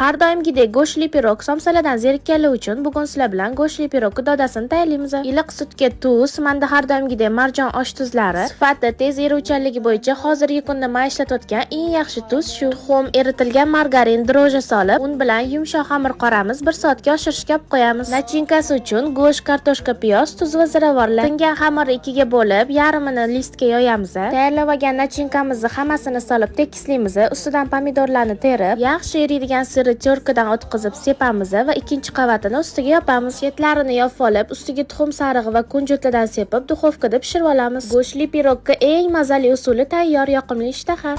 Har doimgidek go'shtli pirog somsalardan zerikkanlar uchun bugun sizlar bilan go'shtli pirog dodasini tayyorlaymiz. Iliq sutga tuz, manda har doimgidek marjon osh tuzlari, sifati tez eruvchanligi bo'yicha hozirgi kunda men ishlatayotgan eng yaxshi tuz shu. Tuxum, eritilgan margarin, dro'ja solib, un bilan yumshoq xamir qoramiz, 1 soatga oshirishga olib qo'yamiz. Nachinkasi uchun go'sht, kartoshka, piyoz, tuz va ziravorlar. Tingan xamirni ikkiga bo'lib, yarmini listga yoyamiz. Tayyorlab olgan nachinkamizni hammasini solib tekislaymiz. Ustidan pomidorlarni terib, yaxshi eriydigan sirni terkadan o'tkazib sepamiz va ikkinchi qavatini ustiga yopamiz. Chetlarini yopib olib, ustiga tuxum sarig'i va kunjutlardan sepib, duxovkada pishirib olamiz. Go'shtli pirogga eng mazali usuli tayyor, yoqimli ishtaha.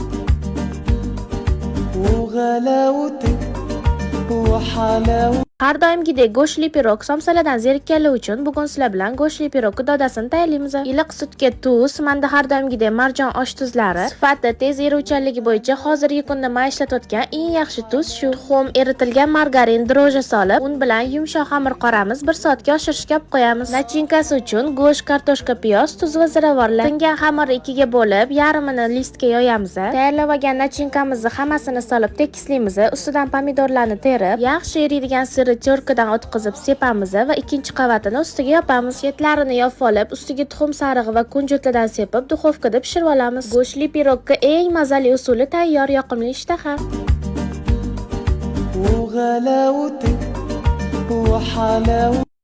Har doimgidek go'shtli pirog somsalardan zerikkanlar uchun bugun sizlar bilan go'shtli pirog dodasini tayyorlaymiz. Iliq sutga tuz, manda har doimgidek marjon osh tuzlari, sifati tez eruvchanligi bo'yicha hozirgi kunda men ishlatayotgan eng yaxshi tuz shu. Tuxum, eritilgan margarin, dro'ja solib, un bilan yumshoq xamir qoramiz, 1 soatga oshirishga olib qo'yamiz. Nachinkasi uchun go'sht, kartoshka, piyoz, tuz va ziravorlar. Tingan xamirni ikkiga bo'lib, yarmini listga yoyamiz. Tayyorlab olgan nachinkamizni hammasini solib tekislaymiz. Ustidan pomidorlarni terib, yaxshi eriydigan sirni terkadan o'tkazib sepamiz va ikkinchi qavatini ustiga yopamiz. Chetlarini yopib olib, ustiga tuxum sarig'i va kunjutlardan sepib, duxovkada pishirib olamiz. Go'shtli pirogga eng mazali usuli tayyor, yoqimli ishtaha.